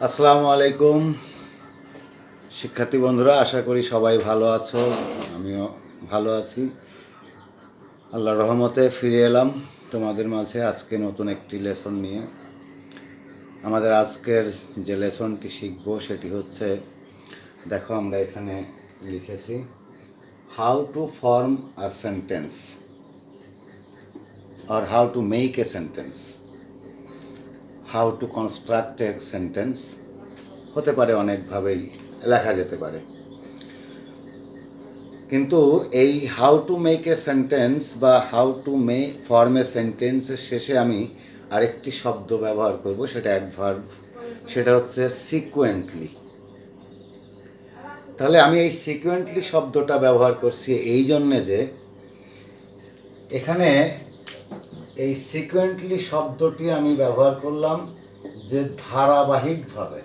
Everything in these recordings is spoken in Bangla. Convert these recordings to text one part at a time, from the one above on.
আসসালামু আলাইকুম শিক্ষার্থী বন্ধুরা, আশা করি সবাই ভালো আছো। আমিও ভালো আছি। আল্লাহর রহমতে ফিরে এলাম তোমাদের মাঝে আজকে নতুন একটি লেসন নিয়ে। আমাদের আজকের যে লেসনটি শিখব সেটি হচ্ছে, দেখো আমরা এখানে লিখেছি how to form a sentence or how to make a sentence, how to construct a sentence. হতে পারে অনেকভাবেই লেখা যেতে পারে, কিন্তু এই how to make a sentence বা হাউ টু ফর্ম এ সেন্টেন্সের শেষে আমি আরেকটি শব্দ ব্যবহার করব, সেটা অ্যাডভার্ব, সেটা হচ্ছে সিকুয়েন্টলি। তাহলে আমি এই সিকুয়েন্টলি শব্দটা ব্যবহার করছি এই জন্যে যে এখানে এই সিকুয়েন্টলি শব্দটি আমি ব্যবহার করলাম যে ধারাবাহিকভাবে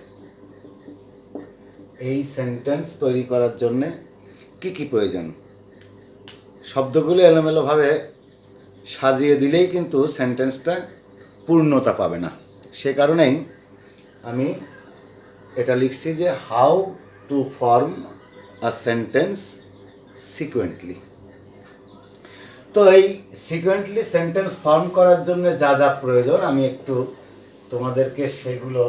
এই সেন্টেন্স তৈরি করার জন্যে কী কী প্রয়োজন। শব্দগুলো এলোমেলোভাবে সাজিয়ে দিলেই কিন্তু সেন্টেন্সটা পূর্ণতা পাবে না। সে কারণেই আমি এটা লিখছি যে how to form a sentence sequentially. তো এই সিকুয়েন্টলি সেন্টেন্স ফর্ম করার জন্য যা যা প্রয়োজন আমি একটু তোমাদেরকে সেগুলো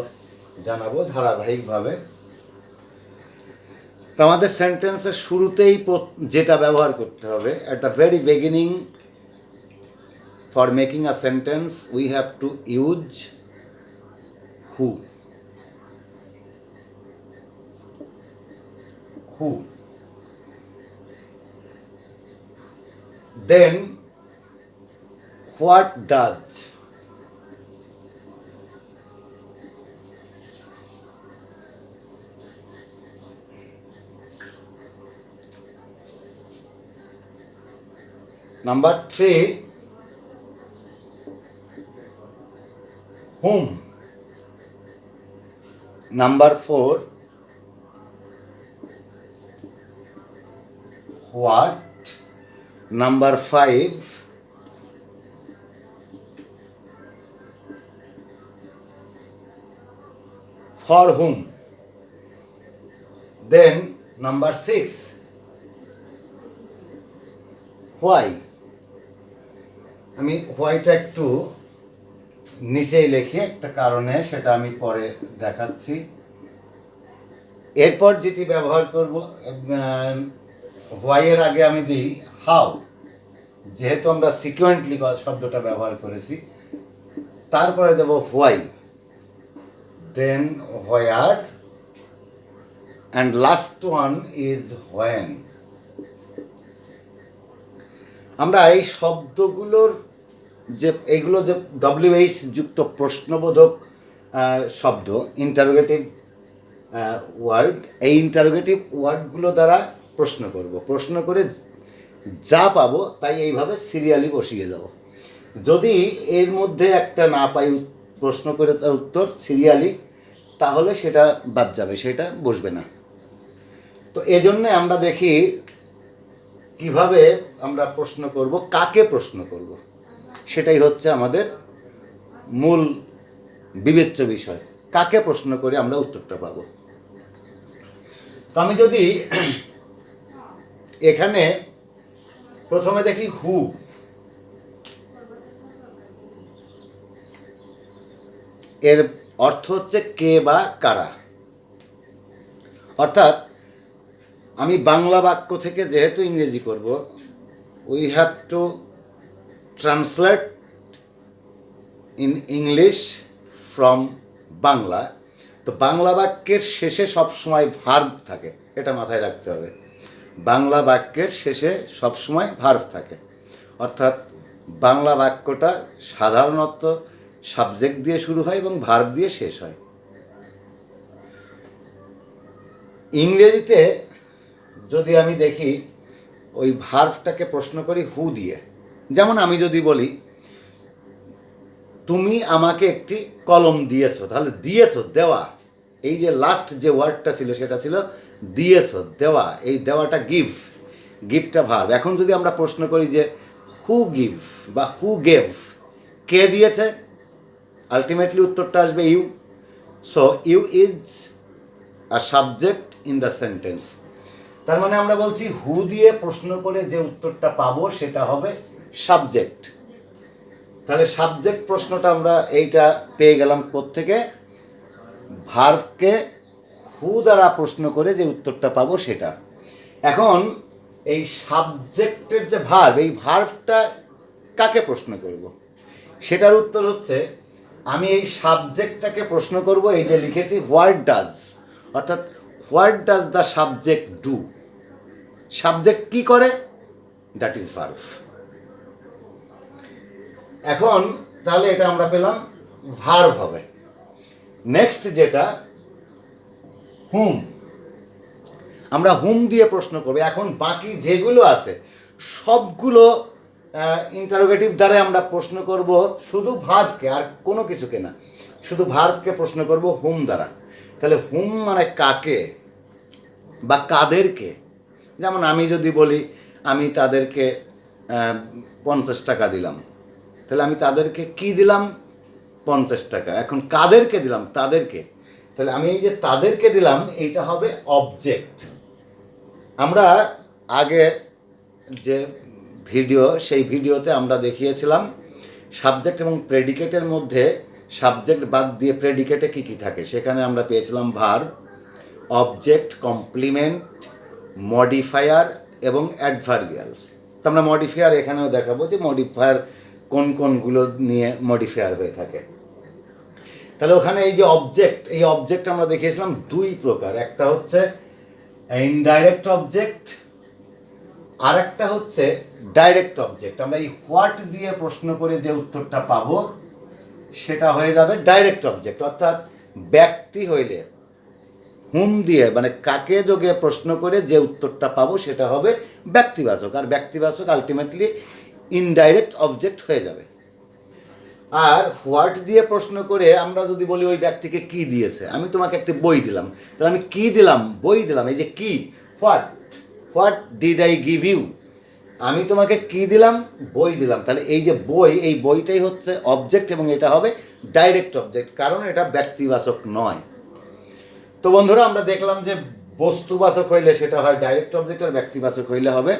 জানাবো ধারাবাহিকভাবে। তো আমাদের সেন্টেন্সের শুরুতেই যেটা ব্যবহার করতে হবে, at the very beginning for making a sentence we have to use who. Who, then what does, Number 3, whom. Number 4, what. Number 5, for whom. Then number 6, why. আমি হোয়াইটা একটু নিচেই লিখি একটা কারণে, সেটা আমি পরে দেখাচ্ছি। এরপর যেটি ব্যবহার করব, হোয়াইয়ের আগে আমি দিই হাউ, যেহেতু আমরা সিকুয়েন্টলি শব্দটা ব্যবহার করেছি। তারপরে দেব why, then where, and last one is when. আমরা এই শব্দগুলোর এইগুলো যে WH যুক্ত প্রশ্নবোধক শব্দ, ইন্টারোগেটিভ ওয়ার্ড, এই ইন্টারোগেটিভ ওয়ার্ডগুলো দ্বারা প্রশ্ন করব, প্রশ্ন করে যা পাবো তাই এইভাবে সিরিয়ালি বসিয়ে যাব। যদি এর মধ্যে একটা না পাই প্রশ্ন করে তার উত্তর সিরিয়ালি, তাহলে সেটা বাদ যাবে, সেটা বসবে না। তো এজন্যে আমরা দেখি কিভাবে আমরা প্রশ্ন করব, কাকে প্রশ্ন করব, সেটাই হচ্ছে আমাদের মূল বিবেচ্য বিষয়। কাকে প্রশ্ন করে আমরা উত্তরটা পাব। তো আমি যদি এখানে প্রথমে দেখি হু, এর অর্থ হচ্ছে কে বা কারা। অর্থাৎ আমি বাংলা বাক্য থেকে যেহেতু ইংরেজি করব, we have to translate in English from Bangla. তো বাংলা বাক্যের শেষে সবসময় ভার্ব থাকে, এটা মাথায় রাখতে হবে। বাংলা বাক্যের শেষে সবসময় ভার্ব থাকে, অর্থাৎ বাংলা বাক্যটা সাধারণত সাবজেক্ট দিয়ে শুরু হয় এবং ভার্ব দিয়ে শেষ হয়। ইংরেজিতে যদি আমি দেখি ওই ভার্বটাকে প্রশ্ন করি হু দিয়ে। যেমন আমি যদি বলি তুমি আমাকে একটি কলম দিয়েছো, তাহলে দিয়েছো দেওয়া, এই যে লাস্ট যে ওয়ার্ডটা ছিল সেটা ছিল দিয়েছো, দেওয়া। এই দেওয়াটা গিভ, গিভটা ভার্ব। এখন যদি আমরা প্রশ্ন করি যে হু গিভ বা হু গেভ, কে দিয়েছে, আলটিমেটলি উত্তরটা আসবে you. So you is a subject in the sentence. তার মানে আমরা বলছি হু দিয়ে প্রশ্ন করে যে উত্তরটা পাবো সেটা হবে সাবজেক্ট। তাহলে সাবজেক্ট প্রশ্নটা আমরা এইটা পেয়ে গেলাম কোত্থেকে? ভার্বকে হু দ্বারা প্রশ্ন করে যে উত্তরটা পাবো সেটা। এখন এই সাবজেক্টের যে ভার্ব, এই ভার্বটা কাকে প্রশ্ন করব? সেটার উত্তর হচ্ছে আমি এই সাবজেক্টটাকে প্রশ্ন করব, এই যে লিখেছি হোয়াট ডাজ, অর্থাৎ what does the subject do. Subject কি করে? That is verb. এখন তাহলে এটা আমরা পেলাম ভার্ব হবে। নেক্সট যেটা হুম, আমরা হুম দিয়ে প্রশ্ন করব। এখন বাকি যেগুলো আছে সবগুলো ইন্টারোগেটিভ দ্বারা আমরা প্রশ্ন করব শুধু ভার্বকে, আর কোনো কিছুকে না, শুধু ভার্বকে প্রশ্ন করব হুম দ্বারা। তাহলে হুম মানে কাকে বা কাদেরকে। যেমন আমি যদি বলি আমি তাদেরকে 50 টাকা দিলাম, তাহলে আমি তাদেরকে কি দিলাম? 50 টাকা। এখন কাদেরকে দিলাম? তাদেরকে। তাহলে আমি এই যে তাদেরকে দিলাম, এইটা হবে অবজেক্ট। আমরা আগে যে ভিডিও, সেই ভিডিওতে আমরা দেখিয়েছিলাম সাবজেক্ট এবং প্রেডিকেটের মধ্যে সাবজেক্ট বাদ দিয়ে প্রেডিকেটে কী কী থাকে। সেখানে আমরা পেয়েছিলাম ভার্ব, অবজেক্ট, কমপ্লিমেন্ট, মডিফায়ার এবং অ্যাডভার্বিয়ালস। তো আমরা মডিফায়ার এখানেও দেখাবো যে মডিফায়ার কোন কোনগুলো নিয়ে মডিফায়ার হয়ে থাকে। তাহলে ওখানে এই যে অবজেক্ট, এই অবজেক্ট আমরা দেখিয়েছিলাম দুই প্রকার। একটা হচ্ছে ইনডাইরেক্ট অবজেক্ট, আর একটা হচ্ছে ডাইরেক্ট অবজেক্ট। আমরা এই হোয়াট দিয়ে প্রশ্ন করে যে উত্তরটা পাবো সেটা হয়ে যাবে ডাইরেক্ট অবজেক্ট। অর্থাৎ ব্যক্তি হইলে হুম দিয়ে মানে কাকে যোগে প্রশ্ন করে যে উত্তরটা পাবো সেটা হবে ব্যক্তিবাচক, আর ব্যক্তিবাচক আলটিমেটলি ইনডাইরেক্ট অবজেক্ট হয়ে যাবে। আর হোয়াট দিয়ে প্রশ্ন করে আমরা যদি বলি ওই ব্যক্তিকে কি দিয়েছে, আমি তোমাকে একটি বই দিলাম, তাহলে আমি কি দিলাম? বই দিলাম। এই যে কি, what, what did I give you, আমি তোমাকে কি দিলাম? বই দিলাম। তাহলে এই যে বই, এই বইটাই হচ্ছে অবজেক্ট এবং এটা হবে ডাইরেক্ট অবজেক্ট, কারণ এটা ব্যক্তিবাচক নয়। তো বন্ধুরা আমরা দেখলাম যে বস্তুবাচক হইলে সেটা হয় ডাইরেক্ট অবজেক্ট, আর ব্যক্তিবাচক হইলে হবে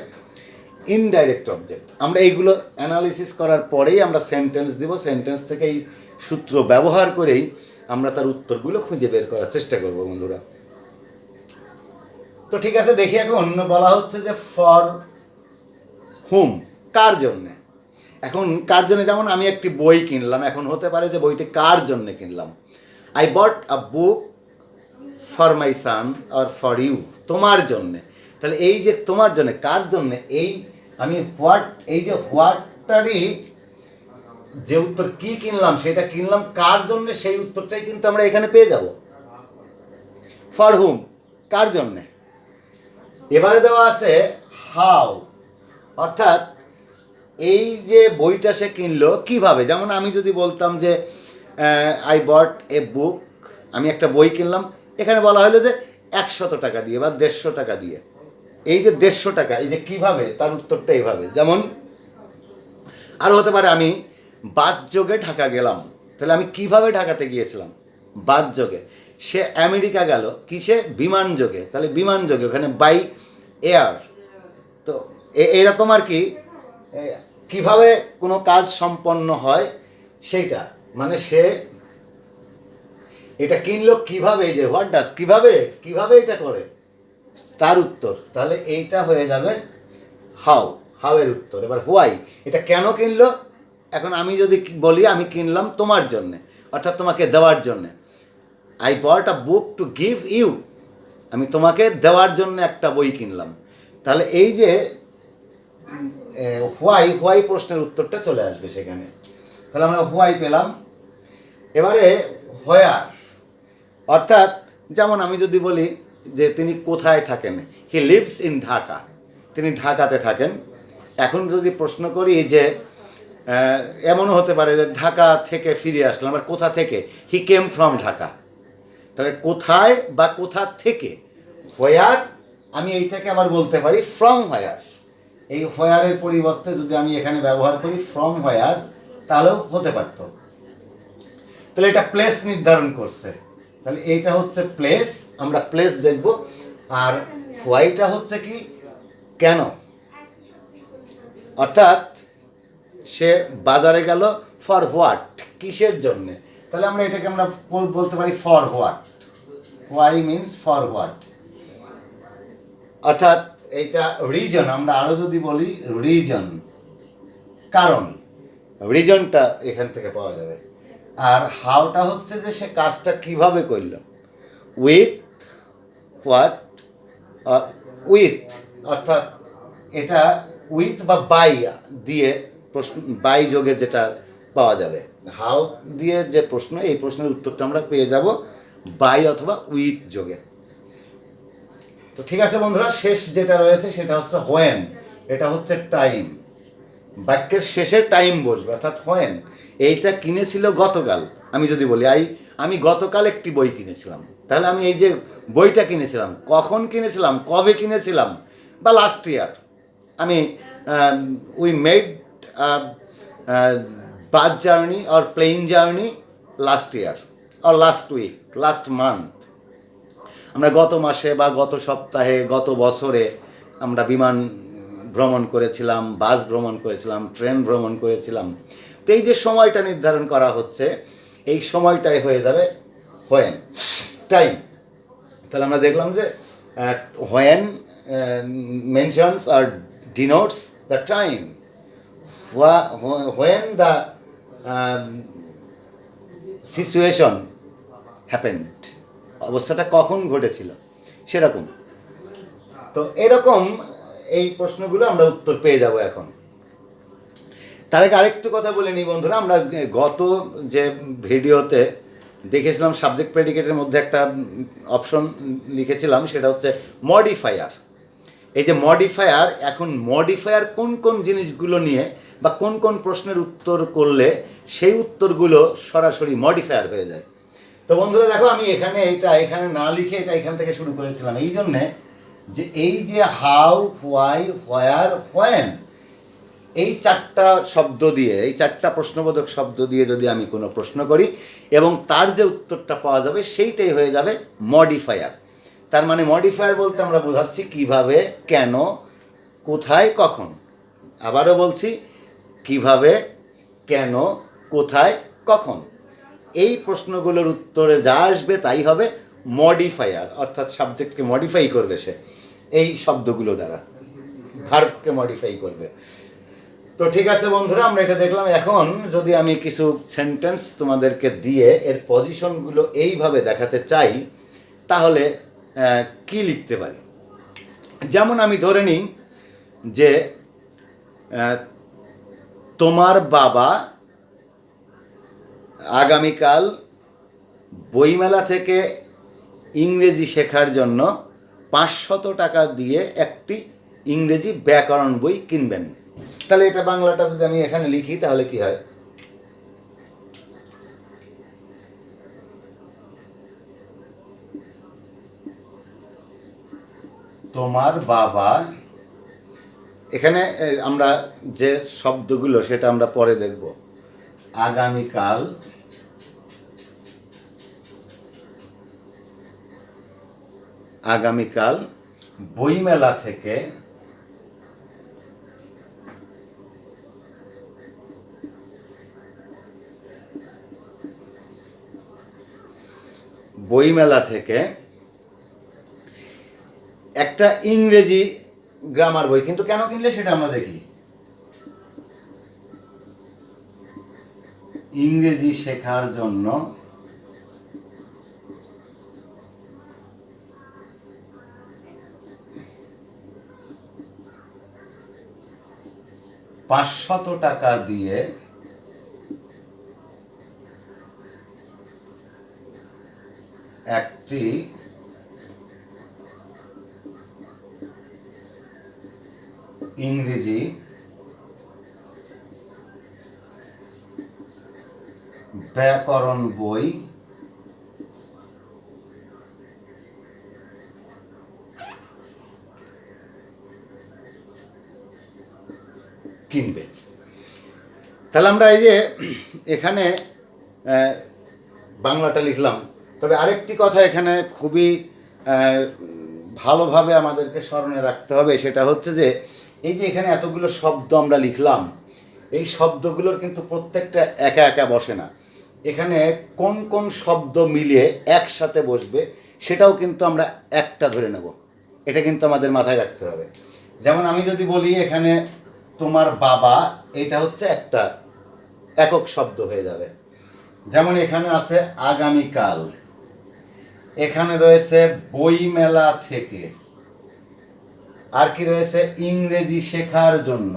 ইনডাইরেক্ট অবজেক্ট। আমরা এইগুলো অ্যানালিসিস করার পরেই আমরা সেন্টেন্স দিব। সেন্টেন্স থেকে এই সূত্র ব্যবহার করেই আমরা তার উত্তরগুলো খুঁজে বের করার চেষ্টা করব বন্ধুরা। তো ঠিক আছে, দেখি এখন বলা হচ্ছে যে ফর হুম, কার জন্যে। এখন কার জন্যে, যেমন আমি একটি বই কিনলাম, এখন হতে পারে যে বইটি কার জন্যে কিনলাম। I bought a book for my son or for you, তোমার জন্যে। তাহলে এই যে তোমার জন্যে, কার জন্যে, এই আমি হোয়াট, এই যে হোয়াটটারই যে উত্তর কি কিনলাম সেটা কিনলাম কার জন্যে, সেই উত্তরটাই কিন্তু আমরা এখানে পেয়ে যাব। ফর হুম, কার জন্যে। এবারে দেওয়া আছে হাউ, অর্থাৎ এই যে বইটা সে কিনলো কিভাবে। যেমন আমি যদি বলতাম যে আই বট এ বুক, আমি একটা বই কিনলাম, এখানে বলা হলো যে 100 টাকা দিয়ে বা 150 টাকা দিয়ে। এই যে 150 টাকা, এই যে কিভাবে, তার উত্তরটা এইভাবে। যেমন আরও হতে পারে আমি বাসযোগে ঢাকা গেলাম, তাহলে আমি কিভাবে ঢাকাতে গিয়েছিলাম? বাসযোগে। সে আমেরিকা গেল কিসে? বিমান যোগে, তাহলে বিমান যোগে, ওখানে বাই এয়ার। তো এরকম আর কি, কিভাবে কোনো কাজ সম্পন্ন হয় সেইটা, মানে সে এটা কিনলো কিভাবে, এই যে হোয়াট ডাজ, কিভাবে, কিভাবে এটা করে, তার উত্তর। তাহলে এইটা হয়ে যাবে হাউ, হাউ এর উত্তর। এবার হোয়াই, এটা কেন কিনলো। এখন আমি যদি বলি আমি কিনলাম তোমার জন্যে, অর্থাৎ তোমাকে দেওয়ার জন্যে। I bought a book to give you, আমি তোমাকে দেওয়ার জন্য একটা বই কিনলাম। তাহলে এই যে হোয়াই, হোয়াই প্রশ্নের উত্তরটা চলে আসবে সেখানে। তাহলে আমরা হোয়াই পেলাম। এবারে হোয়ার, অর্থাৎ যেমন আমি যদি বলি যে তিনি কোথায় থাকেন, হি লিভস ইন ঢাকা, তিনি ঢাকাতে থাকেন। এখন যদি প্রশ্ন করি যে এমনও হতে পারে যে ঢাকা থেকে ফিরে আসলাম, আর কোথা থেকে, হি কেম ফ্রম ঢাকা। তাহলে কোথায় বা কোথা থেকে, হোয়ার, আমি এইটাকে আবার বলতে পারি ফ্রম হোয়ার। এই হোয়ারের পরিবর্তে যদি আমি এখানে ব্যবহার করি ফ্রম হোয়ার, তাহলেও হতে পারত। তাহলে এটা প্লেস নির্ধারণ করছে, তাহলে এইটা হচ্ছে প্লেস, আমরা প্লেস দেখব। আর হোয়াইটা হচ্ছে কি, কেন, অর্থাৎ সে বাজারে গেল ফর হোয়াট, কিসের জন্যে। তাহলে আমরা এটাকে আমরা বলতে পারি for what, why means for what, অর্থাৎ এইটা রিজন। আমরা আরও যদি বলি রিজন, কারণ, রিজনটা এখান থেকে পাওয়া যাবে। আর হাউটা হচ্ছে যে সে কাজটা কিভাবে করল, উইথ হোয়াট, উইথ, অর্থাৎ এটা উইথ বা বাই দিয়ে প্রশ্ন, বাই যোগে যেটা পাওয়া যাবে। হাউ দিয়ে যে প্রশ্ন, এই প্রশ্নের উত্তরটা আমরা পেয়ে যাব বাই অথবা উইথ যোগে। তো ঠিক আছে বন্ধুরা, শেষ যেটা রয়েছে সেটা হচ্ছে হোয়েন। এটা হচ্ছে টাইম, বাক্যের শেষে টাইম বসবে, অর্থাৎ হোয়েন। এইটা কিনেছিল গতকাল, আমি যদি বলি আমি গতকাল একটি বই কিনেছিলাম, তাহলে আমি এই যে বইটা কিনেছিলাম, কখন কিনেছিলাম, কবে কিনেছিলাম, বা লাস্ট ইয়ার আমি we made bus journey or plane journey last year or last week, last month. আমরা গত মাসে বা গত সপ্তাহে, গত বছরে আমরা বিমান ভ্রমণ করেছিলাম, বাস ভ্রমণ করেছিলাম, ট্রেন ভ্রমণ করেছিলাম। তো এই যে সময়টা নির্ধারণ করা হচ্ছে, এই সময়টাই হয়ে যাবে হোয়েন, টাইম। তাহলে আমরা দেখলাম যে হোয়েন মেনশনস আর denotes the time, when the situation happened, অবস্থাটা কখন ঘটেছিল সেরকম। তো এরকম এই প্রশ্নগুলো আমরা উত্তর পেয়ে যাব এখন। তার আগে আরেকটু কথা বলে নিই বন্ধুরা, আমরা গত যে ভিডিওতে দেখেছিলাম সাবজেক্ট প্রেডিকেটের মধ্যে একটা অপশন লিখেছিলাম, সেটা হচ্ছে মডিফায়ার। এই যে মডিফায়ার, এখন মডিফায়ার কোন কোন জিনিসগুলো নিয়ে বা কোন কোন প্রশ্নের উত্তর করলে সেই উত্তরগুলো সরাসরি মডিফায়ার হয়ে যায়। তো বন্ধুরা দেখো, আমি এখানে না লিখে এটা এখান থেকে শুরু করেছিলাম এই জন্যে যে এই যে হাউ, হোয়াই, হোয়ার, হোয়েন, এই চারটা শব্দ দিয়ে, এই চারটা প্রশ্নবোধক শব্দ দিয়ে যদি আমি কোনো প্রশ্ন করি এবং তার যে উত্তরটা পাওয়া যাবে সেইটাই হয়ে যাবে মডিফায়ার। তার মানে মডিফায়ার বলতে আমরা বোঝাচ্ছি কিভাবে, কেন, কোথায়, কখন। আবারও বলছি, কিভাবে, কেন, কোথায়, কখন, এই প্রশ্নগুলোর উত্তরে যা আসবে তাই হবে মডিফায়ার, অর্থাৎ সাবজেক্টকে মডিফাই করবে সে এই শব্দগুলো দ্বারা, ভার্বকে মডিফাই করবে। তো ঠিক আছে বন্ধুরা, আমরা এটা দেখলাম। এখন যদি আমি কিছু সেন্টেন্স তোমাদেরকে দিয়ে এর পজিশনগুলো এইভাবে দেখাতে চাই, তাহলে কি লিখতে পারি। যেমন আমি ধরে নিই যে তোমার বাবা আগামীকাল বইমেলা থেকে ইংরেজি শেখার জন্য 500 টাকা দিয়ে একটি ইংরেজি ব্যাকরণ বই কিনবেন। তাহলে এটা বাংলাটা যদি আমি এখানে লিখি তাহলে কি হয়, তোমার বাবা, এখানে আমরা যে শব্দগুলো সেটা আমরা পরে দেখব। আগামীকাল বইমেলা থেকে একটা ইংরেজি গ্রামার বই, কিন্তু কেন কিনলে সেটা আমরা দেখি। ইংরেজি শেখার জন্য 500 টাকা দিয়ে একটি ইংরেজি ব্যাকরণ বই কিনবে। তাহলে আমরা এই যে এখানে বাংলাটা লিখলাম, তবে আরেকটি কথা এখানে খুবই ভালোভাবে আমাদেরকে স্মরণে রাখতে হবে, সেটা হচ্ছে যে এই যে এখানে এতগুলো শব্দ আমরা লিখলাম, এই শব্দগুলোর কিন্তু প্রত্যেকটা একা একা বসে না। এখানে কোন কোন শব্দ মিলিয়ে একসাথে বসবে সেটাও কিন্তু আমরা একটা ধরে নেব, এটা কিন্তু আমাদের মাথায় রাখতে হবে। যেমন আমি যদি বলি এখানে তোমার বাবা, এটা হচ্ছে একটা একক শব্দ হয়ে যাবে। যেমন এখানে আছে আগামীকাল, এখানে রয়েছে বইমেলা থেকে, আর কি রয়েছে ইংরেজি শেখার জন্য,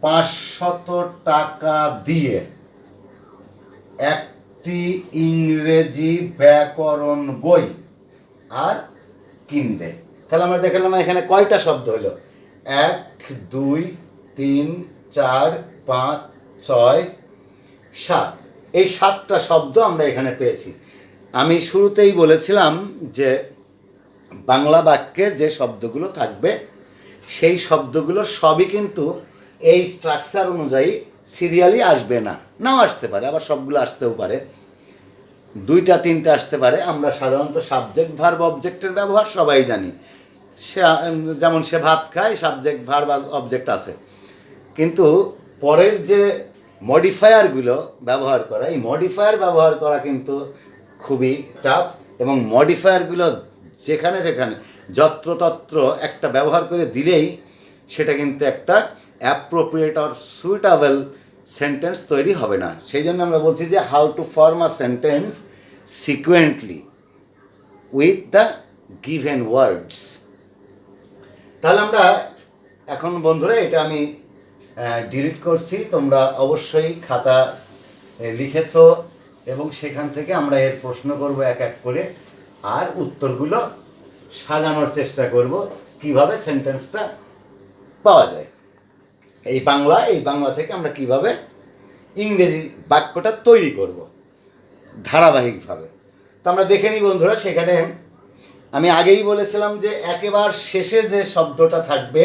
500 টাকা দিয়ে একটি ইংরেজি ব্যাকরণ বই আর কিনবে। তাহলে আমরা দেখলাম এখানে কয়টা শব্দ হলো, 1 2 3 4 5 6 7, এই 7টা শব্দ আমরা এখানে পেয়েছি। আমি শুরুতেই বলেছিলাম যে বাংলা বাক্যে যে শব্দগুলো থাকবে সেই শব্দগুলো সবই কিন্তু এই স্ট্রাকচার অনুযায়ী সিরিয়ালি আসবে না, নাও আসতে পারে, আবার সবগুলো আসতেও পারে, 2টা 3টা আসতে পারে। আমরা সাধারণত সাবজেক্ট ভার্ব অবজেক্টের ব্যবহার সবাই জানি, সে যেমন সে ভাত খায়, সাবজেক্ট ভার্ব অবজেক্ট আছে, কিন্তু পরের যে মডিফায়ারগুলো ব্যবহার করা, এই মডিফায়ার ব্যবহার করা কিন্তু খুবই টাফ, এবং মডিফায়ারগুলো যেখানে যেখানে যত্রতত্র একটা ব্যবহার করে দিলেই সেটা কিন্তু একটা অ্যাপ্রোপ্রিয়েট অর সুইটেবল সেন্টেন্স তৈরি হবে না। সেই জন্য আমরা বলছি যে how to form a sentence sequentially with the given words. তাহলে আমরা এখন বন্ধুরা এটা আমি ডিলিট করছি, তোমরা অবশ্যই খাতা লিখেছো এবং সেখান থেকে আমরা এর প্রশ্ন করব এক এক করে, আর উত্তরগুলো সাজানোর চেষ্টা করব কিভাবে সেন্টেন্সটা পাওয়া যায়। এই বাংলা থেকে আমরা কিভাবে ইংরেজি বাক্যটা তৈরি করব ধারাবাহিকভাবে। তো আমরা দেখে নিই বন্ধুরা, সেখানে আমি আগেই বলেছিলাম যে একেবারে শেষে যে শব্দটা থাকবে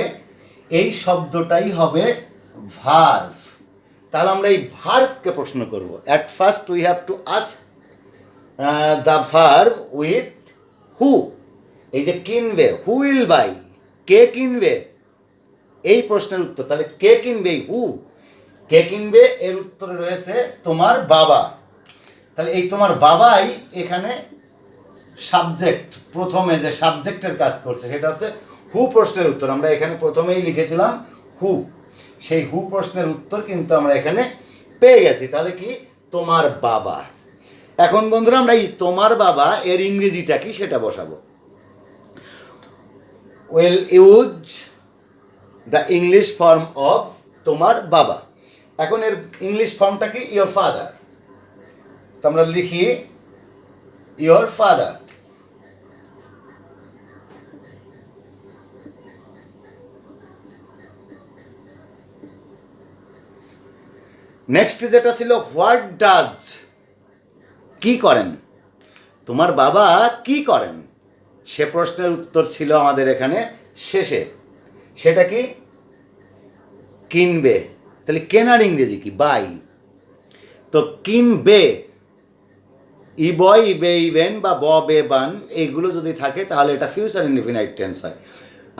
এই শব্দটাই হবে ভার্ব। তাহলে আমরা এই ভার্বকে প্রশ্ন করব। At first we have to ask the verb with হু। এই যে কিনবে, হু উইল বাই, কে কিনবে, এই প্রশ্নের উত্তর। তাহলে কে কিনবে, হু, কে কিনবে, এর উত্তরে রয়েছে তোমার বাবা। তাহলে এই তোমার বাবাই এখানে সাবজেক্ট, প্রথমে যে সাবজেক্টের কাজ করছে সেটা হচ্ছে হু প্রশ্নের উত্তর। আমরা এখানে প্রথমেই লিখেছিলাম হু, সেই হু প্রশ্নের উত্তর কিন্তু আমরা এখানে পেয়ে গেছি। তাহলে কি, তোমার বাবা। এখন বন্ধুরা আমরা এই তোমার বাবা এর ইংরেজিটা কি সেটা বসাবো। Will use the English form of তোমার বাবা। এখন এর ইংলিশ ফর্মটা কি, ইয়োর ফাদার। তো আমরা লিখি ইয়োর ফাদার। নেক্সট যেটা ছিল হোয়াট ডাজ, কি করেন, তোমার বাবা কি করেন, সে প্রশ্নের উত্তর ছিল আমাদের এখানে শেষে। সেটা কি, কিনবে। তাহলে কেনার ইংরেজি কি, বাই। তো কিনবে, ইবয়, ইবে, ইবেন বা ব, বে, বান এইগুলো যদি থাকে তাহলে এটা ফিউচার ইনডিফিনাইট টেন্স হয়।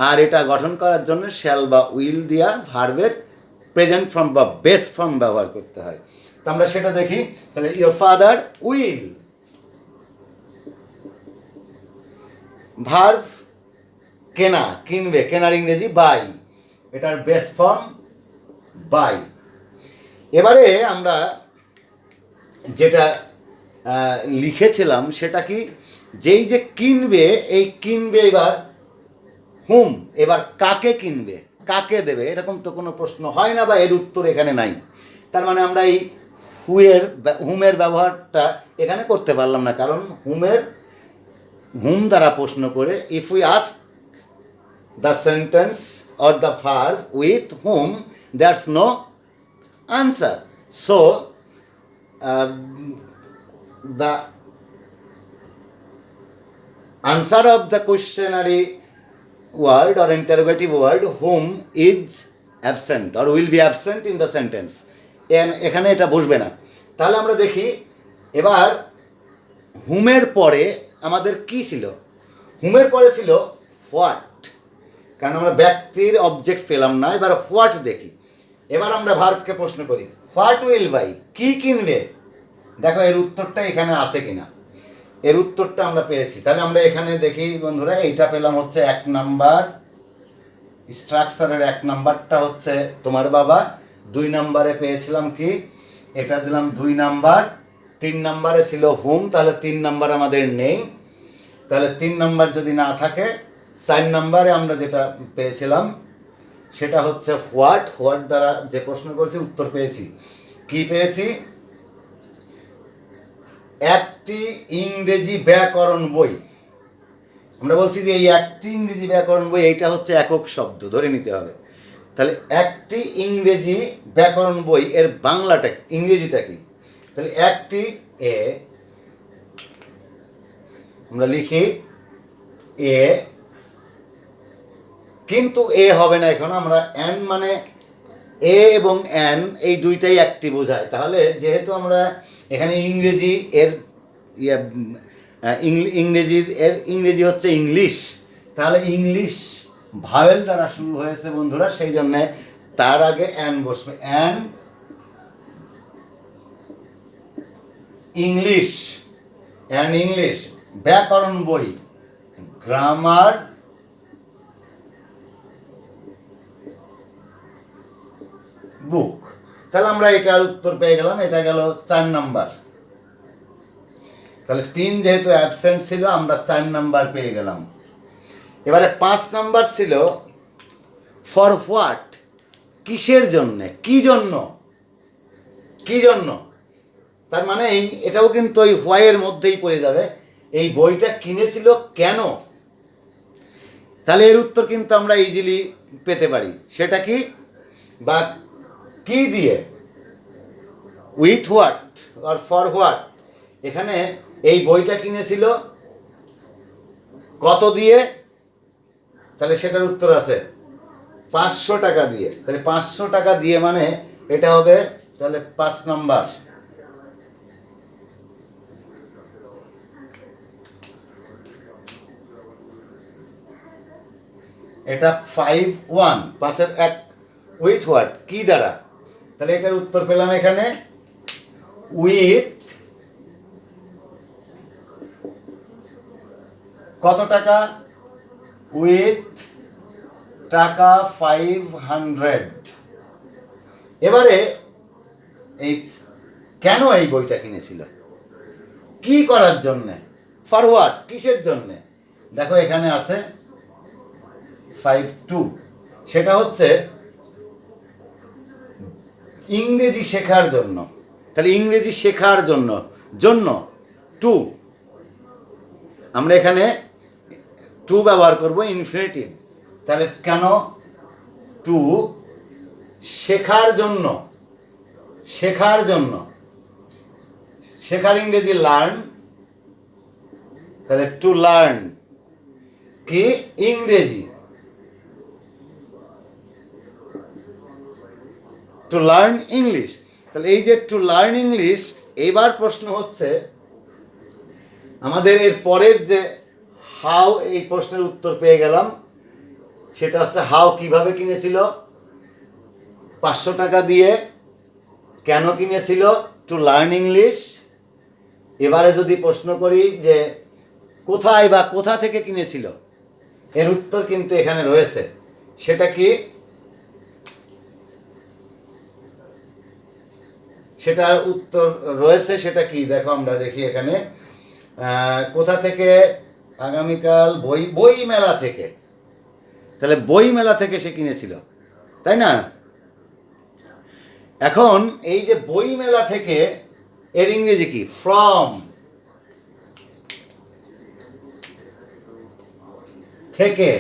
আর এটা গঠন করার জন্য শ্যাল বা উইল দিয়া ভার্বের প্রেজেন্ট ফর্ম বা বেস ফর্ম ব্যবহার করতে হয়। তো আমরা সেটা দেখি। তাহলে ইয়োর ফাদার উইল, ভার্ব কেনা, কিনবে, কেনার ইংরেজি বাই, এটার বেস ফর্ম বাই। এবারে আমরা যেটা লিখেছিলাম সেটা কি, যেই যে কিনবে, এই কিনবে এবার হুম, এবার কাকে কিনবে, কাকে দেবে, এরকম তো কোনো প্রশ্ন হয় না বা এর উত্তর এখানে নাই। তার মানে আমরা এই হুমের ব্যবহারটা এখানে করতে পারলাম না, কারণ হুম দ্বারা প্রশ্ন করে if we ask the sentence or the verb with whom, that's no answer. So the answer of the questionary word or interrogative word whom is absent or will be absent in the sentence, এখানে এটা বসবে না। তাহলে আমরা দেখি এবার হুমের পরে আমাদের কি ছিল? হুমের পরে ছিল হোয়াট, কারণ আমরা ব্যক্তির অবজেক্ট পেলাম না, এবার হোয়াট দেখি। এবার আমরা ভার্বকে প্রশ্ন করি, হোয়াট উইল বাই, কি কিনবে? দেখো এর উত্তরটা এখানে আছে কিনা। এর উত্তরটা আমরা পেয়েছি। তাহলে আমরা এখানে দেখি বন্ধুরা, এইটা পেলাম হচ্ছে 1 নাম্বার স্ট্রাকচারের 1 নাম্বারটা হচ্ছে তোমার বাবা। 2 নাম্বারে পেয়েছিলাম কি, এটা দিলাম 2 নাম্বার। 3 নাম্বারে ছিল হুম, তাহলে 3 নাম্বার আমাদের নেই। তাহলে 3 নাম্বার যদি না থাকে, 4 নাম্বারে আমরা যেটা পেয়েছিলাম সেটা হচ্ছে হোয়াট। হোয়াট দ্বারা যে প্রশ্ন করেছি উত্তর পেয়েছি। কি পেয়েছি? একটি ইংরেজি ব্যাকরণ বই। আমরা বলছি যে এই একটি ইংরেজি ব্যাকরণ বই, এইটা হচ্ছে একক শব্দ, ধরে নিতে হবে। তাহলে একটি ইংরেজি ব্যাকরণ বই, এর বাংলাটা ইংরেজিটা কি? তাহলে একটি এ, আমরা লিখি এ, কিন্তু এ হবে না এখন, আমরা এন, মানে এ এবং এন এই দুইটাই একটি বোঝায়। তাহলে যেহেতু আমরা এখানে ইংরেজি এর ইংরেজি হচ্ছে ইংলিশ, তাহলে ইংলিশ ভাওয়েল দ্বারা শুরু হয়েছে বন্ধুরা, সেই জন্যে তার আগে এন বসবে। এন ইংলিশ, এন ইংলিশ ব্যাকরণ বই, গ্রামার বুক। তাহলে আমরা এটার উত্তর পেয়ে গেলাম। এটা গেল 4 নাম্বার। তাহলে 3 যেহেতু অ্যাবসেন্ট ছিল, আমরা 4 নাম্বার পেয়ে গেলাম। এবারে 5 নাম্বার ছিল ফর হোয়াট, কিসের জন্যে, কি জন্য, কি জন্য। তার মানে এটাও কিন্তু ওই হোয়াইয়ের মধ্যেই পড়ে যাবে। এই বইটা কিনেছিল কেন? তাহলে এর উত্তর কিন্তু আমরা ইজিলি পেতে পারি। সেটা কি, বা কি দিয়ে, with what are for what. এখানে এই বইটা কিনেছিল কত দিয়ে? তাহলে সেটার উত্তর আছে 500 টাকা দিয়ে। তাহলে 500 টাকা দিয়ে মানে এটা হবে তাহলে 5 নাম্বার। এটা 5-1, 5-এর 1 উইথ হোয়াট, কি দ্বারা। তাহলে এটার উত্তর পেলাম এখানে উইথ কত টাকা? উইথ টাকা 500। এবারে এই কেন এই বইটা কিনেছিল, কি করার জন্যে, ফর হোয়াট, কিসের জন্যে। দেখো এখানে আছে 5-2, সেটা হচ্ছে ইংরেজি শেখার জন্য। তাহলে ইংরেজি শেখার জন্য, জন্য 2, আমরা এখানে 2 ব্যবহার করব ইনফিনিটিভ। তাহলে কেন 2? শেখার জন্য, শেখার জন্য, শেখার ইংরেজি লার্ন। তাহলে টু লার্ন কি, ইংরেজি, টু লার্ন ইংলিশ। তাহলে এই যে টু লার্ন ইংলিশ, এইবার প্রশ্ন হচ্ছে আমাদের এর পরের যে হাউ, এই প্রশ্নের উত্তর পেয়ে গেলাম। সেটা হচ্ছে হাউ, কিভাবে কিনেছিল, 500 টাকা দিয়ে। কেন কিনেছিল, টু লার্ন ইংলিশ। এবারে যদি প্রশ্ন করি যে কোথায় বা কোথা থেকে কিনেছিল, এর উত্তর কিন্তু এখানে রয়েছে। সেটা কি, সেটার উত্তর রয়েছে। সেটা কি দেখো, আমরা দেখি এখানে কোথা থেকে, আগামীকাল বই মেলা থেকে। তাহলে বই মেলা থেকে সে কিনেছিল, তাই না? এখন এই যে বই মেলা থেকে, এর ইংরেজি কি, ফ্রম, থেকে।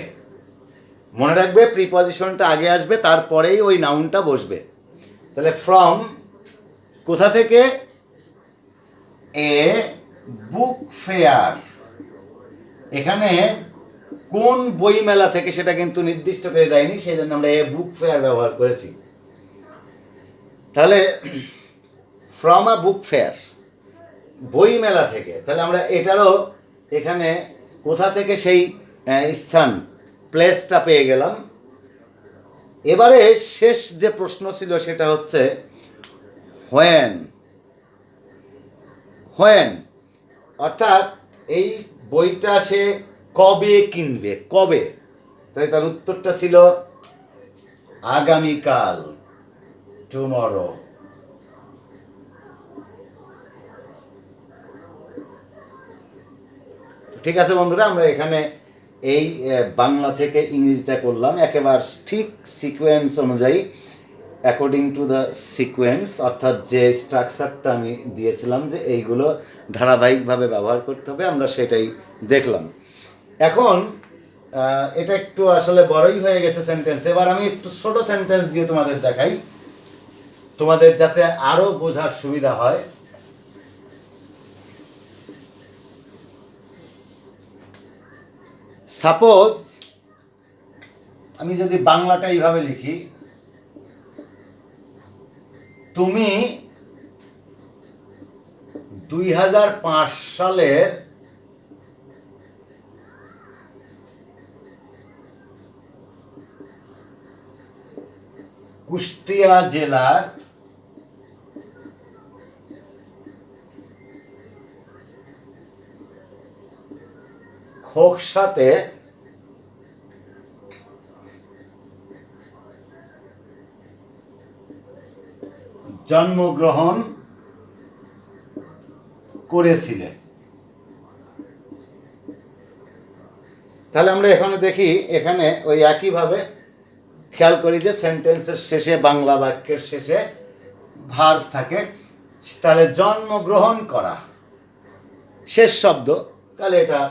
মনে রাখবে প্রিপজিশনটা আগে আসবে, তারপরেই ওই নাউনটা বসবে। তাহলে ফ্রম কোথা থেকে, এ বুক ফেয়ার। এখানে কোন বই মেলা থেকে সেটা কিন্তু নির্দিষ্ট করে দেয়নি, সেই জন্য আমরা এ বুক ফেয়ার ব্যবহার করেছি। তাহলে ফ্রম আ বুক ফেয়ার, বই মেলা থেকে। তাহলে আমরা এটারও এখানে কোথা থেকে সেই স্থান প্লেসটা পেয়ে গেলাম। এবারে শেষ যে প্রশ্ন ছিল সেটা হচ্ছে হোয়েন। হোয়েন অর্থাৎ এই বইটা সে কবে কিনবে, কবে? তাই তার উত্তরটা ছিল আগামীকাল, টুমরো। ঠিক আছে বন্ধুরা, আমরা এখানে এই বাংলা থেকে ইংরেজিটা করলাম একেবারে ঠিক সিকোয়েন্স অনুযায়ী, অ্যাকর্ডিং টু দ্য সিকোয়েন্স, অর্থাৎ যে স্ট্রাকচারটা আমি দিয়েছিলাম যে এইগুলো ধারাবাহিকভাবে ব্যবহার করতে হবে, আমরা সেটাই দেখলাম। এখন এটা একটু আসলে বড়ই হয়ে গেছে সেন্টেন্স। এবার আমি একটু ছোট সেন্টেন্স দিয়ে তোমাদের দেখাই, তোমাদের যাতে আরো বোঝার সুবিধা হয়। সাপোজ আমি যদি বাংলাটা এইভাবে লিখি, তুমি 2005 সালের কুষ্টিয়া জেলার খোকসাতে জন্মগ্রহণ করেছিলে। তাহলে আমরা এখানে দেখি, এখানে ওই একইভাবে খেয়াল করি যে সেন্টেন্সের শেষে, বাংলা বাক্যের শেষে ভার্ব থাকে। তাহলে জন্মগ্রহণ করা শেষ শব্দ, তাহলে এটা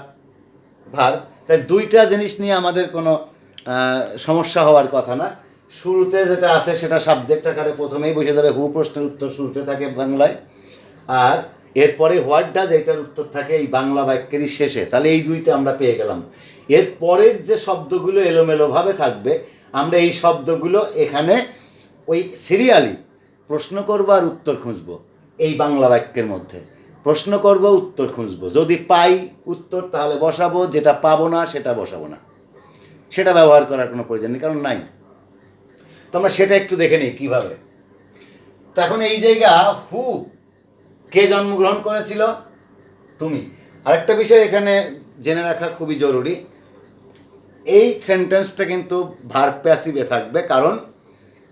ভার্ব। তাই দুইটা জিনিস নিয়ে আমাদের কোনো সমস্যা হওয়ার কথা না। শুরুতে যেটা আছে সেটা সাবজেক্ট আকারে প্রথমেই বসে যাবে, হু প্রশ্নের উত্তর শুরুতে থাকে বাংলায়, আর এরপরে হোয়াট ডাজ এইটার উত্তর থাকে এই বাংলা বাক্যেরই শেষে। তাহলে এই দুইটা আমরা পেয়ে গেলাম। এর পরের যে শব্দগুলো এলোমেলোভাবে থাকবে, আমরা এই শব্দগুলো এখানে ওই সিরিয়ালি প্রশ্ন করবো আর উত্তর খুঁজবো। এই বাংলা বাক্যের মধ্যে প্রশ্ন করব, উত্তর খুঁজবো, যদি পাই উত্তর তাহলে বসাবো, যেটা পাবো না সেটা বসাবো না, সেটা ব্যবহার করার কোনো প্রয়োজন নেই, কারণ নাই। তো আমরা সেটা একটু দেখে নিই কীভাবে। তো এখন এই জায়গা হু, কে জন্মগ্রহণ করেছিল? তুমি। আরেকটা বিষয় এখানে জেনে রাখা খুবই জরুরি, এই সেন্টেন্সটা কিন্তু ভার্ব প্যাসিভে থাকবে, কারণ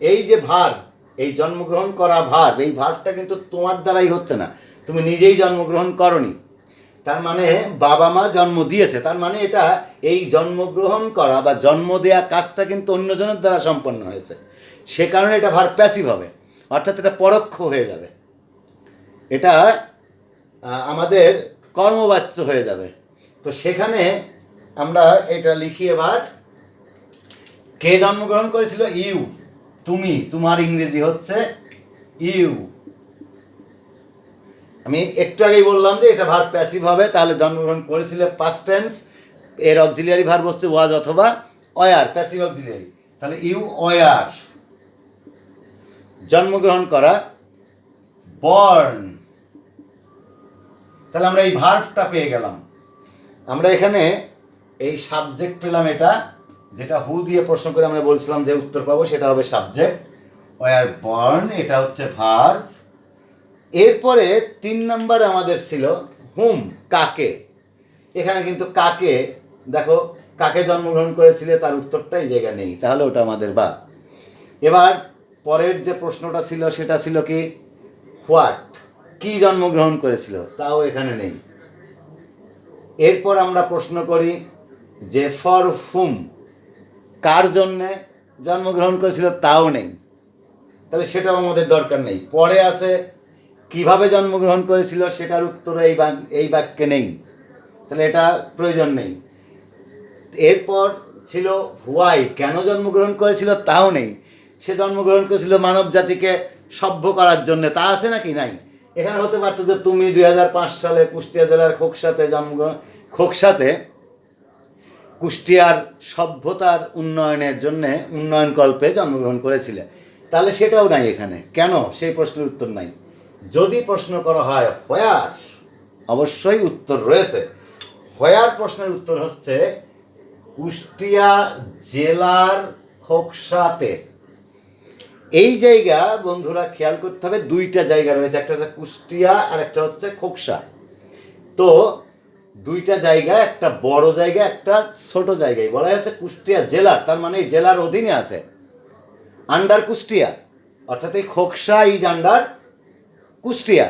এই যে ভার্ব, এই জন্মগ্রহণ করা ভার্ব, এই ভার্বটা কিন্তু তোমার দ্বারাই হচ্ছে না, তুমি নিজেই জন্মগ্রহণ করনি। তার মানে বাবা মা জন্ম দিয়েছে, তার মানে এটা এই জন্মগ্রহণ করা বা জন্ম দেয়া কাজটা কিন্তু অন্যজনের দ্বারা সম্পন্ন হয়েছে, সে কারণে এটা ভার্ব প্যাসিভ হবে, অর্থাৎ এটা পরোক্ষ হয়ে যাবে, এটা আমাদের কর্মবাচ্য হয়ে যাবে। তো সেখানে আমরা এটা লিখি এবার, কে জন্মগ্রহণ করেছিল? ইউ, তুমি, তোমার ইংরেজি হচ্ছে ইউ। আমি একটু আগেই বললাম যে এটা ভার্ব প্যাসিভ হবে, তাহলে জন্মগ্রহণ করেছিল পাস্ট টেন্স, এর অক্সিলিয়ারি ভার্ব হচ্ছে ওয়াজ অথবা ওয়ার, প্যাসিভ অক্সিলিয়ারি। তাহলে ইউ ওয়ার, জন্মগ্রহণ করা, বর্ন। তাহলে আমরা এই ভার্বটা পেয়ে গেলাম। আমরা এখানে এই সাবজেক্ট পেলাম, এটা যেটা হু দিয়ে প্রশ্ন করে আমরা বলছিলাম যে উত্তর পাবো, সেটা হবে সাবজেক্ট, ওয়ার বর্ন, এটা হচ্ছে ভার্ব। এরপরে 3 নম্বরে আমাদের ছিল হুম, কাকে। এখানে কিন্তু কাকে, দেখো কাকে জন্মগ্রহণ করেছিলে তার উত্তরটা এই জায়গায় নেই, তাহলে ওটা আমাদের বাদ। এবার পরের যে প্রশ্নটা ছিল সেটা ছিল কি, হোয়াট, কি জন্মগ্রহণ করেছিল, তাও এখানে নেই। এরপর আমরা প্রশ্ন করি যে ফর হুম, কার জন্যে জন্মগ্রহণ করেছিল, তাও নেই, তাহলে সেটাও আমাদের দরকার নেই। পরে আছে কিভাবে জন্মগ্রহণ করেছিল, সেটার উত্তর এই বাক্যে নেই, তাহলে এটা প্রয়োজন নেই। এরপর ছিল হোয়াই, কেন জন্মগ্রহণ করেছিল, তাও নেই, সে জন্মগ্রহণ করেছিল মানব জাতিকে সভ্য করার জন্য, তা আছে নাকি? নাই। এখানে হতে পারতো যে তুমি 2005 সালে কুষ্টিয়া জেলার খোকসাতে খোকসাতে কুষ্টিয়ার সভ্যতার উন্নয়নের জন্য উন্নয়নকল্পে জন্মগ্রহণ করেছিলে, তাহলে সেটাও নাই এখানে। কেন? সেই প্রশ্নের উত্তর নাই। যদি প্রশ্ন করা হয় হোয়ার, অবশ্যই উত্তর রয়েছে। হোয়ার প্রশ্নের উত্তর হচ্ছে কুষ্টিয়া জেলার খোকসাতে। এই জায়গা বন্ধুরা খেয়াল করতে হবে, দুইটা জায়গা রয়েছে, একটা হচ্ছে কুষ্টিয়া আর একটা হচ্ছে খোকসা। তো দুইটা জায়গা, একটা বড় জায়গা একটা ছোট জায়গায় বলা যাচ্ছে কুষ্টিয়া জেলার, তার মানে এই জেলার অধীনে আছে, আন্ডার কুষ্টিয়া, অর্থাৎ এই খোকসা ইজ আন্ডার কুষ্টিয়া,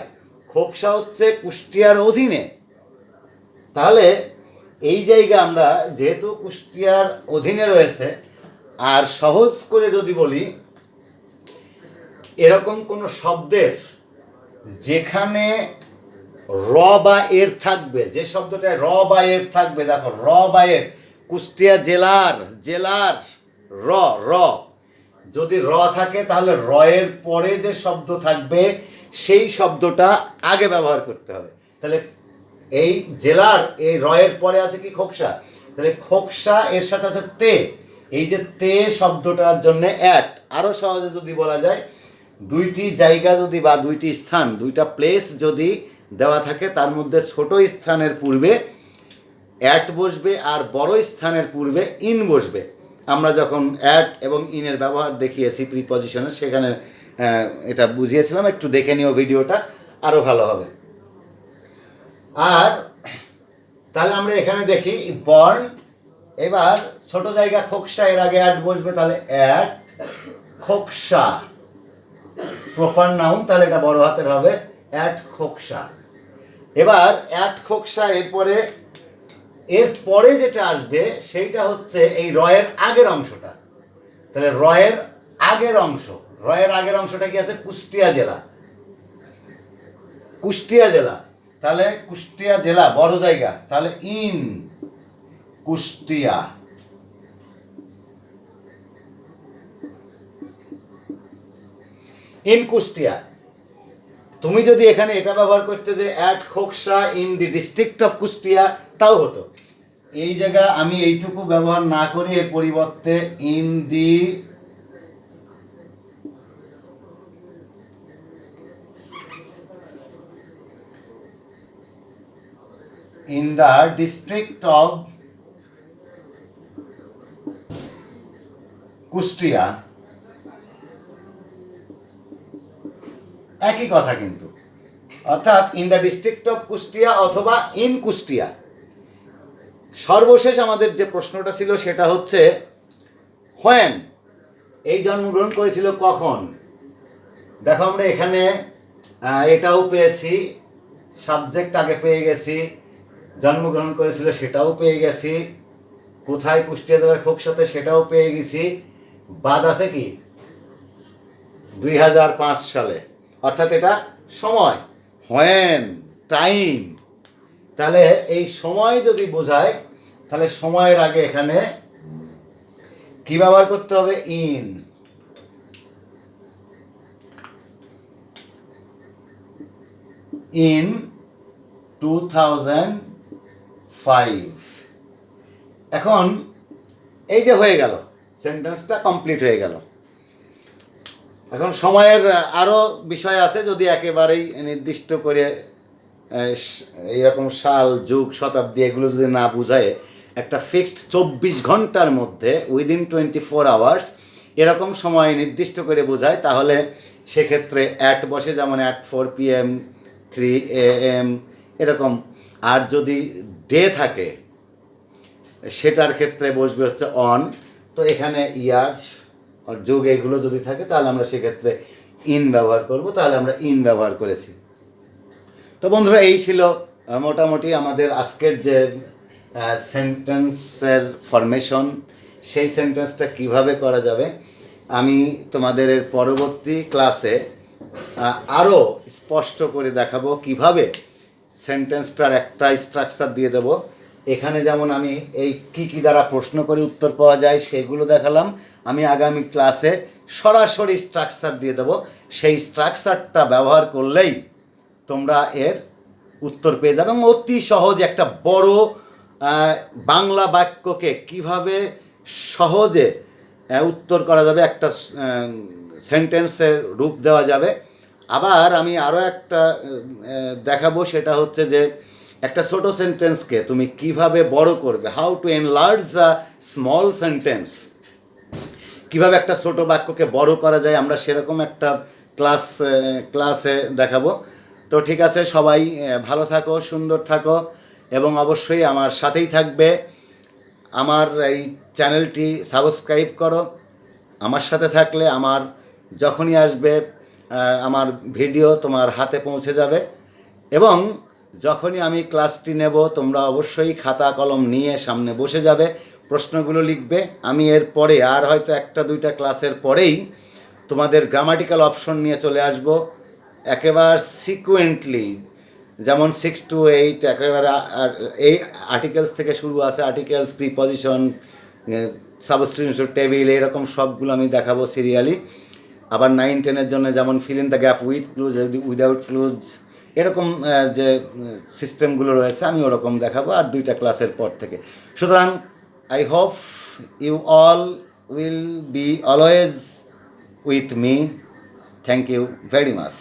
খোকসা হচ্ছে কুষ্টিয়ার অধীনে। তাহলে এই জায়গা আমরা যেহেতু কুষ্টিয়ার অধীনে রয়েছে, আর সহজ করে যদি বলি, এরকম কোনো শব্দের যেখানে র বা এর থাকবে, যে শব্দটায় র বা এর থাকবে, দেখো র বা এর, কুষ্টিয়া জেলার, জেলার র, র যদি র থাকে তাহলে র এর পরে যে শব্দ থাকবে সেই শব্দটা আগে ব্যবহার করতে হবে। তাহলে এই জেলার এই র এর পরে আছে কি খোকসা, তাহলে খোকসা এর সাথে আছে তে, এই যে তে শব্দটার জন্য অ্যাট। আরও সহজে যদি বলা যায়, দুইটি জায়গা যদি বা দুইটি স্থান, দুইটা প্লেস যদি দেওয়া থাকে, তার মধ্যে ছোট স্থানের পূর্বে অ্যাট বসবে আর বড় স্থানের পূর্বে ইন বসবে। আমরা যখন অ্যাট এবং ইনের ব্যবহার দেখিয়েছি প্রিপজিশনে, সেখানে এটা বুঝিয়েছিলাম, একটু দেখে নিও ভিডিওটা, আরও ভালো হবে। আর তাহলে আমরা এখানে দেখি বর্ন, এবার ছোট জায়গা খোকসা, এর আগে অ্যাট বসবে, তাহলে অ্যাট খোকসা প্রপার নাউন, তাহলে এটা বড় হাতের হবে, অ্যাট খোকসা। এবার অ্যাট খোকসা এরপরে যেটা আসবে সেইটা হচ্ছে এই রয়ের আগের অংশটা। তাহলে রয়ের আগের অংশ, রয়ের আগের অংশটা কি আছে, কুষ্টিয়া জেলা, কুষ্টিয়া জেলা। তাহলে কুষ্টিয়া জেলা বড় জায়গা, তাহলে ইন কুষ্টিয়া। ইন কুষ্টিয়া। তুমি যদি এখানে এটা ব্যবহার করতে যে at Khoksa in the district of Kushtia, তাও হতো। এই জায়গা আমি এইটুকু ব্যবহার না করে এর পরিবর্তে in the district of Kushtia, একই কথা কিন্তু, অর্থাৎ in the district of Kushtia অথবা ইন কুষ্টিয়া। সর্বশেষ আমাদের যে প্রশ্নটা ছিল সেটা হচ্ছে হোয়েন, এই জন্মগ্রহণ করেছিল কখন। দেখো আমরা এখানে এটাও পেয়েছি, সাবজেক্ট আগে পেয়ে গেছি, জন্মগ্রহণ করেছিল সেটাও পেয়ে গেছি, কোথায় কুষ্টিয়া জেলার খোকসাতে সেটাও পেয়ে গেছি, বাদ আছে কি 2005 সালে, অর্থাৎ এটা সময়, হোয়েন, টাইম। তাহলে এই সময় যদি বোঝায়, তাহলে সময়ের আগে এখানে কি ব্যবহার করতে হবে, ইন। ইন 2005। এখন এই যে হয়ে গেল, সেন্টেন্সটা কমপ্লিট হয়ে গেল। এখন সময়ের আরও বিষয় আছে, যদি একেবারেই নির্দিষ্ট করে এইরকম সাল, যুগ, শতাব্দী এগুলো যদি না বুঝায়, একটা ফিক্সড 24 ঘন্টার মধ্যে উইদিন 24 আওয়ার্স এরকম সময় নির্দিষ্ট করে বোঝায়, তাহলে সেক্ষেত্রে অ্যাট বসে, যেমন অ্যাট 4 PM, 3 AM এরকম। আর যদি ডে থাকে সেটার ক্ষেত্রে বসবে হচ্ছে অন। তো এখানে ইয়ার আর যুগ এগুলো যদি থাকে তাহলে আমরা সেক্ষেত্রে ইন ব্যবহার করব, তাহলে আমরা ইন ব্যবহার করেছি। তো বন্ধুরা, এই ছিল মোটামুটি আমাদের আজকের যে সেন্টেন্সের ফরমেশন, সেই সেন্টেন্সটা কিভাবে করা যাবে আমি তোমাদের এর পরবর্তী ক্লাসে আরও স্পষ্ট করে দেখাবো, কিভাবে সেন্টেন্সটার একটা স্ট্রাকচার দিয়ে দেবো। এখানে যেমন আমি এই কী দ্বারা প্রশ্ন করে উত্তর পাওয়া যায় সেগুলো দেখালাম, আমি আগামী ক্লাসে সরাসরি স্ট্রাকচার দিয়ে দেবো। সেই স্ট্রাকচারটা ব্যবহার করলেই তোমরা এর উত্তর পেয়ে যাবে। এবং অতি সহজ একটা বড় বাংলা বাক্যকে কিভাবে সহজে উত্তর করা যাবে, একটা সেন্টেন্সের রূপ দেওয়া যাবে। আবার আমি আরও একটা দেখাবো, সেটা হচ্ছে যে একটা ছোট সেন্টেন্সকে তুমি কিভাবে বড় করবে, how to enlarge a small sentence, কিভাবে একটা ছোট বাক্যকে বড় করা যায়, আমরা সেরকম একটা ক্লাসে দেখাবো। তো ঠিক আছে, সবাই ভালো থাকো, সুন্দর থাকো, এবং অবশ্যই আমার সাথেই থাকবে। আমার এই চ্যানেলটি সাবস্ক্রাইব করো। আমার সাথে থাকলে আমার যখনই আসবে আমার ভিডিও তোমার হাতে পৌঁছে যাবে, এবং যখনই আমি ক্লাসটি নেব তোমরা অবশ্যই খাতা কলম নিয়ে সামনে বসে যাবে, প্রশ্নগুলো লিখবে। আমি এর পরে আর হয়তো একটা দুইটা ক্লাসের পরেই তোমাদের গ্রামাটিক্যাল অপশন নিয়ে চলে আসব, একেবারে সিকুয়েন্টলি, যেমন 6 to 8 একেবারে এই আর্টিকেলস থেকে শুরু আছে, আর্টিকেলস, প্রিপজিশন, সাবস্টিটিউশন টেবিল, এরকম সবগুলো আমি দেখাবো সিরিয়ালি। আবার 9-10-এর জন্য যেমন fill in the gap with clues, without clues, এরকম যে সিস্টেমগুলো রয়েছে আমি ওরকম দেখাবো আর দুইটা ক্লাসের পর থেকে। সুতরাং I hope you all will be always with me. Thank you very much.